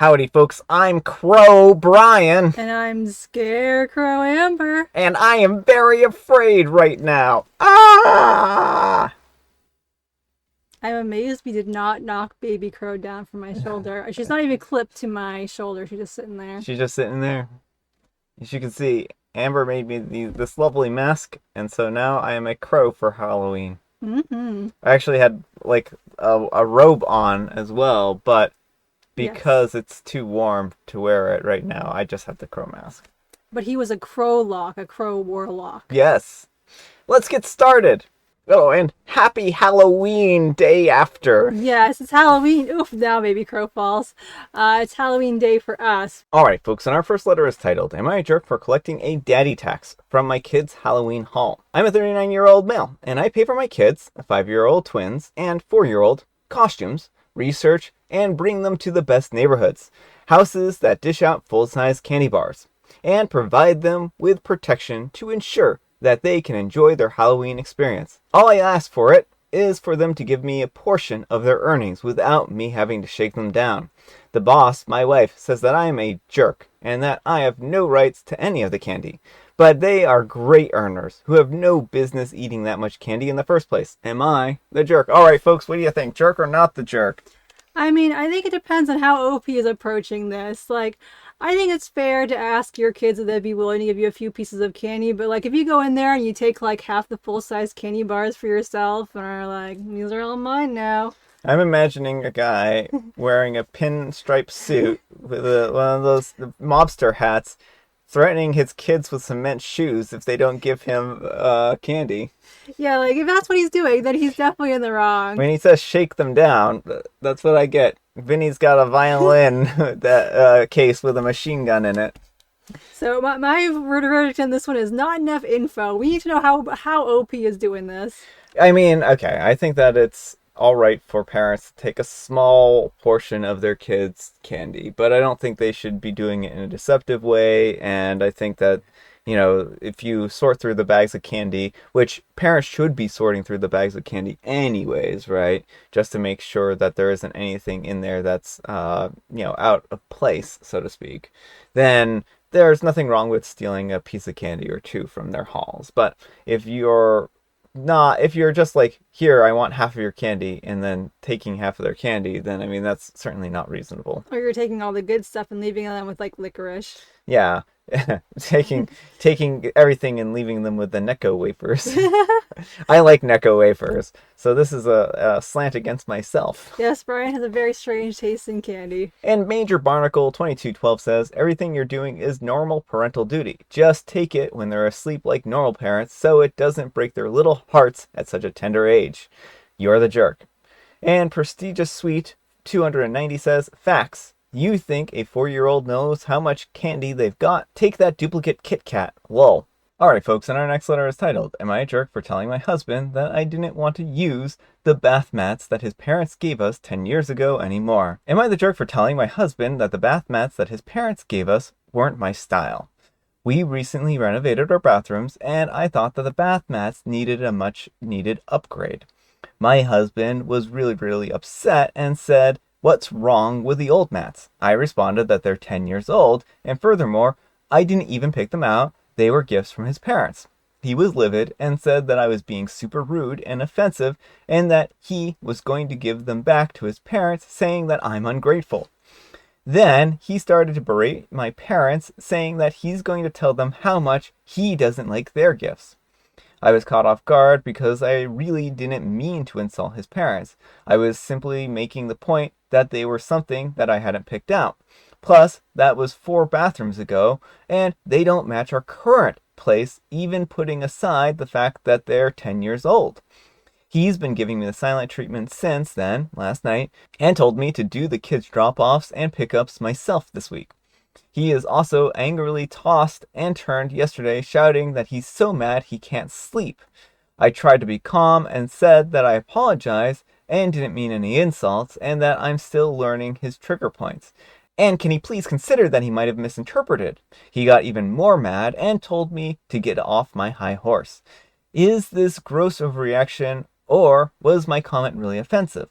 Howdy, folks. I'm Crow Brian. And I'm Scarecrow Amber. And I am very afraid right now. Ah! I'm amazed we did not knock Baby Crow down from my shoulder. She's not even clipped to my shoulder. She's just sitting there. She's just sitting there. As you can see, Amber made me this lovely mask, and so now I am a crow for Halloween. Mm-hmm. I actually had, like, a robe on as well, but because it's too warm to wear it right now, I just have the crow mask. But he was a crowlock, a crow warlock. Yes. Let's get started. Oh, and happy Halloween day after. Yes, it's Halloween. Oof, now Baby Crow falls. It's Halloween day for us. Alright, folks, and our first letter is titled, Am I a Jerk for Collecting a Daddy Tax from my kids' Halloween haul? I'm a 39-year-old male, and I pay for my kids, 5-year-old twins, and 4-year-old, costumes, research, and bring them to the best neighborhoods, houses that dish out full-size candy bars, and provide them with protection to ensure that they can enjoy their Halloween experience. All I ask for it is for them to give me a portion of their earnings without me having to shake them down. The boss, my wife, says that I am a jerk and that I have no rights to any of the candy. But they are great earners who have no business eating that much candy in the first place. Am I the jerk? Alright, folks, what do you think? Jerk or not the jerk? I mean, I think it depends on how OP is approaching this. Like, I think it's fair to ask your kids if they'd be willing to give you a few pieces of candy, but like if you go in there and you take like half the full-size candy bars for yourself and are like, these are all mine now. I'm imagining a guy wearing a pinstripe suit with one of those mobster hats, threatening his kids with cement shoes if they don't give him candy. Yeah, like if that's what he's doing, then he's definitely in the wrong. When he says shake them down, that's what I get. Vinny's got a violin case with a machine gun in it. So my verdict on this one is not enough info. We need to know how OP is doing this. I mean, okay, I think that it's all right for parents to take a small portion of their kids' candy, but I don't think they should be doing it in a deceptive way, and I think that, you know, if you sort through the bags of candy, which parents should be sorting through the bags of candy anyways, right? Just to make sure that there isn't anything in there that's, out of place, so to speak, then there's nothing wrong with stealing a piece of candy or two from their hauls. But if you're just like, here, I want half of your candy, and then taking half of their candy, then, I mean, that's certainly not reasonable. Or you're taking all the good stuff and leaving them with, like, licorice. Yeah, taking everything and leaving them with the Necco wafers. I like Necco wafers, so this is a slant against myself. Yes, Brian has a very strange taste in candy. And Major Barnacle 2212 says, everything you're doing is normal parental duty. Just take it when they're asleep like normal parents so it doesn't break their little hearts at such a tender age. You're the jerk. And Prestigious Sweet 290 says, facts. You think a 4-year-old knows how much candy they've got? Take that duplicate Kit Kat. Lol. Alright, folks, and our next letter is titled, Am I a jerk for telling my husband that I didn't want to use the bath mats that his parents gave us 10 years ago anymore? Am I the jerk for telling my husband that the bath mats that his parents gave us weren't my style? We recently renovated our bathrooms, and I thought that the bath mats needed a much-needed upgrade. My husband was really, really upset and said, what's wrong with the old mats? I responded that they're 10 years old, and furthermore, I didn't even pick them out. They were gifts from his parents. He was livid and said that I was being super rude and offensive, and that he was going to give them back to his parents, saying that I'm ungrateful. Then he started to berate my parents, saying that he's going to tell them how much he doesn't like their gifts. I was caught off guard because I really didn't mean to insult his parents. I was simply making the point that they were something that I hadn't picked out. Plus, that was 4 bathrooms ago, and they don't match our current place, even putting aside the fact that they're 10 years old. He's been giving me the silent treatment since then, last night, and told me to do the kids' drop-offs and pickups myself this week. He is also angrily tossed and turned yesterday, shouting that he's so mad he can't sleep. I tried to be calm and said that I apologize and didn't mean any insults, and that I'm still learning his trigger points. And can he please consider that he might have misinterpreted? He got even more mad and told me to get off my high horse. Is this gross overreaction, or was my comment really offensive?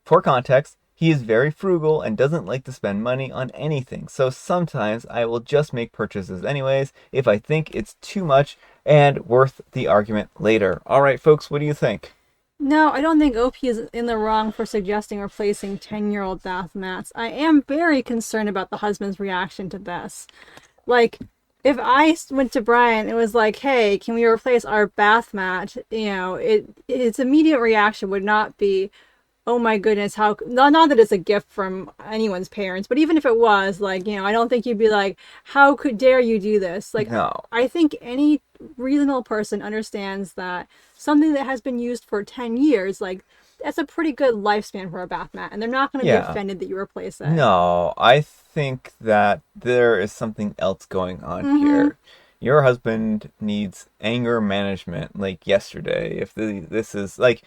For context, He is very frugal and doesn't like to spend money on anything, so sometimes I will just make purchases anyways if I think it's too much and worth the argument later. All right, folks, what do you think? No, I don't think OP is in the wrong for suggesting replacing 10-year-old bath mats. I am very concerned about the husband's reaction to this. Like, if I went to Brian and was like, "Hey, can we replace our bath mat?" Its immediate reaction would not be, "Oh my goodness, how?" Not that it's a gift from anyone's parents, but even if it was, like, I don't think you'd be like, "How could dare you do this?" Like, No. I think any reasonable person understands that something that has been used for 10 years, like, that's a pretty good lifespan for a bath mat, and they're not going to be Yeah. offended that you replace it. No, I think that there is something else going on Mm-hmm. here. Your husband needs anger management like yesterday. This is like,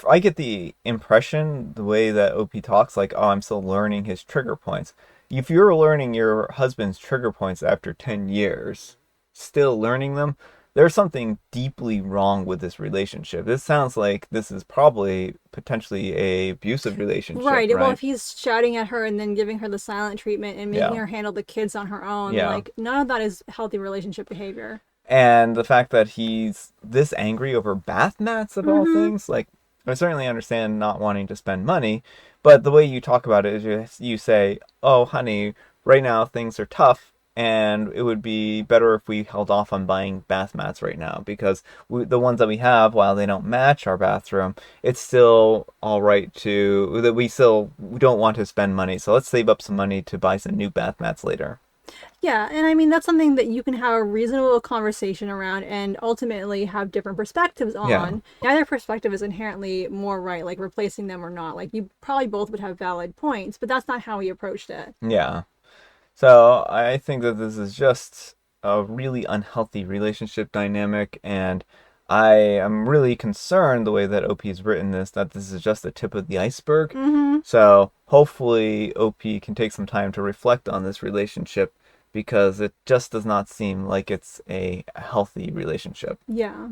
I get the impression the way that OP talks, like, oh, I'm still learning his trigger points. If you're learning your husband's trigger points after 10 years, still learning them, there's something deeply wrong with this relationship. This sounds like this is probably potentially a abusive relationship, Right. Well, right? if he's shouting at her and then giving her the silent treatment and making Yeah. her handle the kids on her own, Yeah. like, none of that is healthy relationship behavior. And the fact that he's this angry over bath mats of all Mm-hmm. things, like, I certainly understand not wanting to spend money, but the way you talk about it is you say, "Oh, honey, right now things are tough, and it would be better if we held off on buying bath mats right now because the ones that we have, while they don't match our bathroom, it's still all right to that we don't want to spend money. So let's save up some money to buy some new bath mats later." Yeah, and I mean that's something that you can have a reasonable conversation around and ultimately have different perspectives Yeah. on. Neither perspective is inherently more right, like replacing them or not. Like you probably both would have valid points, but that's not how he approached it. Yeah. So I think that this is just a really unhealthy relationship dynamic, and I am really concerned the way that OP has written this, that this is just the tip of the iceberg. Mm-hmm. So hopefully OP can take some time to reflect on this relationship because it just does not seem like it's a healthy relationship. Yeah.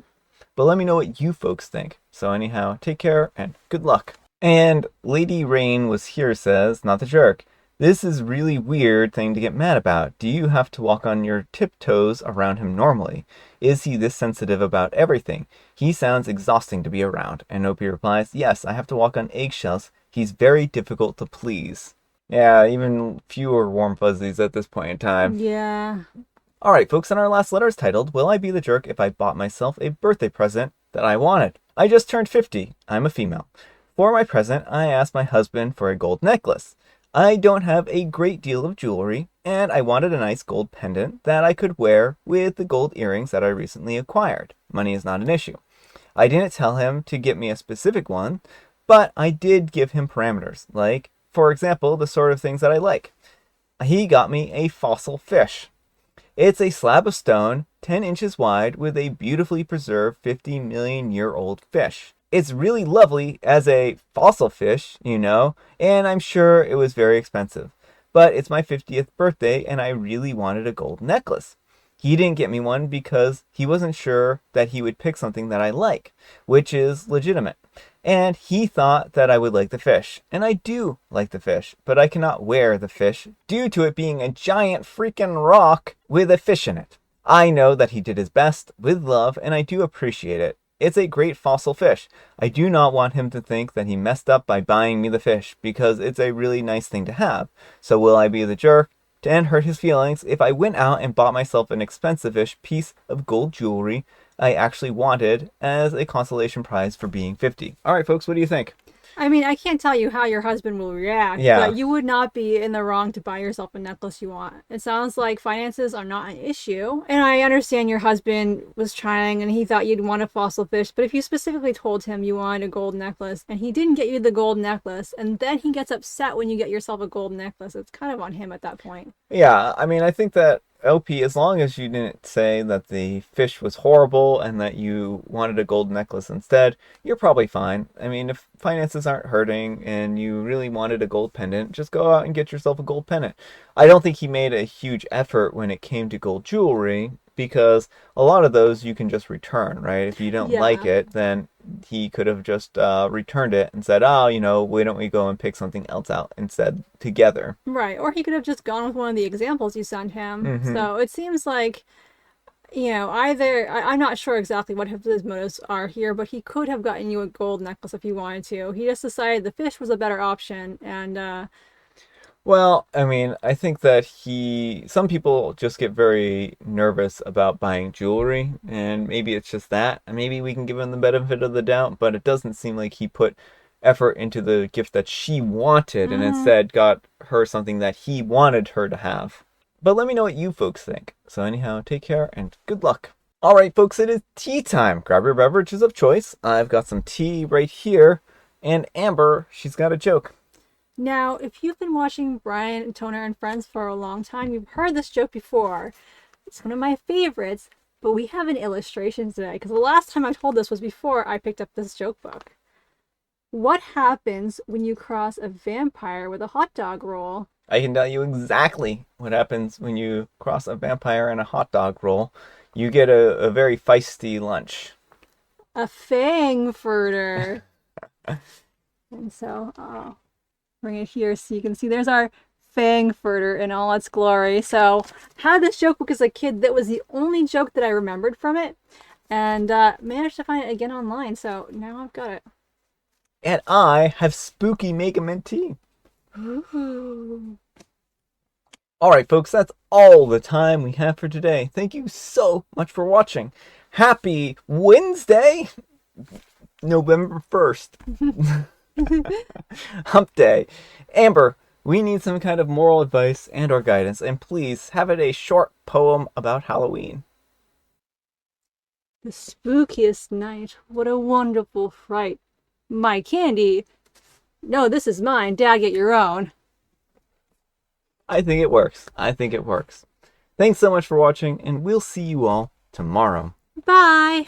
But let me know what you folks think. So anyhow, take care and good luck. And Lady Rain was here says, not the jerk. This is really weird thing to get mad about. Do you have to walk on your tiptoes around him normally? Is he this sensitive about everything? He sounds exhausting to be around. And Opie replies, yes, I have to walk on eggshells. He's very difficult to please. Yeah, even fewer warm fuzzies at this point in time. Yeah. Alright, folks, and our last letter is titled, Will I Be the Jerk If I Bought Myself a Birthday Present That I Wanted? I just turned 50. I'm a female. For my present, I asked my husband for a gold necklace. I don't have a great deal of jewelry, and I wanted a nice gold pendant that I could wear with the gold earrings that I recently acquired. Money is not an issue. I didn't tell him to get me a specific one, but I did give him parameters, like, for example, the sort of things that I like. He got me a fossil fish. It's a slab of stone, 10 inches wide, with a beautifully preserved 50 million-year-old fish. It's really lovely as a fossil fish, and I'm sure it was very expensive. But it's my 50th birthday, and I really wanted a gold necklace. He didn't get me one because he wasn't sure that he would pick something that I like, which is legitimate. And he thought that I would like the fish. And I do like the fish, but I cannot wear the fish due to it being a giant freaking rock with a fish in it. I know that he did his best with love, and I do appreciate it. It's a great fossil fish. I do not want him to think that he messed up by buying me the fish, because it's a really nice thing to have. So will I be the jerk and hurt his feelings if I went out and bought myself an expensive-ish piece of gold jewelry I actually wanted as a consolation prize for being 50? All right, folks, what do you think? I mean, I can't tell you how your husband will react, Yeah, but you would not be in the wrong to buy yourself a necklace you want. It sounds like finances are not an issue. And I understand your husband was trying and he thought you'd want a fossil fish, but if you specifically told him you wanted a gold necklace and he didn't get you the gold necklace and then he gets upset when you get yourself a gold necklace, it's kind of on him at that point. yeah. I mean, I think that LP, as long as you didn't say that the fish was horrible and that you wanted a gold necklace instead, you're probably fine. I mean, if finances aren't hurting and you really wanted a gold pendant, just go out and get yourself a gold pendant. I don't think he made a huge effort when it came to gold jewelry because a lot of those you can just return, right? If you don't like Yeah. it, then he could have just returned it and said, "Oh, why don't we go and pick something else out instead together?" Right. Or he could have just gone with one of the examples you sent him. Mm-hmm. So it seems like, either, I'm not sure exactly what his motives are here, but he could have gotten you a gold necklace if he wanted to. He just decided the fish was a better option. And, Well, I mean, I think that some people just get very nervous about buying jewelry, and maybe it's just that. And maybe we can give him the benefit of the doubt, but it doesn't seem like he put effort into the gift that she wanted and mm, instead got her something that he wanted her to have. But let me know what you folks think. So, anyhow, take care and good luck. All right, folks, it is tea time. Grab your beverages of choice. I've got some tea right here, and Amber, she's got a joke. now, if you've been watching Brian, Toner, and Friends for a long time, you've heard this joke before. It's one of my favorites, but we have an illustration today because the last time I told this was before I picked up this joke book. What happens when you cross a vampire with a hot dog roll? I can tell you exactly what happens when you cross a vampire and a hot dog roll. You get a very feisty lunch. A fangfurter. And so I'll bring it here so you can see there's our fangfurter in all its glory. So had this joke book as a kid. That was the only joke that I remembered from it, and managed to find it again online. So now I've got it. And I have spooky Mega Mint tea. Ooh. All right, folks, that's all the time we have for today. Thank you so much for watching. Happy Wednesday, November 1st. Hump Day. Amber, we need some kind of moral advice and or guidance, and please have it a short poem about Halloween. The spookiest night. What a wonderful fright. My candy. No, this is mine. Dad, get your own. I think it works. I think it works. Thanks so much for watching, and we'll see you all tomorrow. Bye.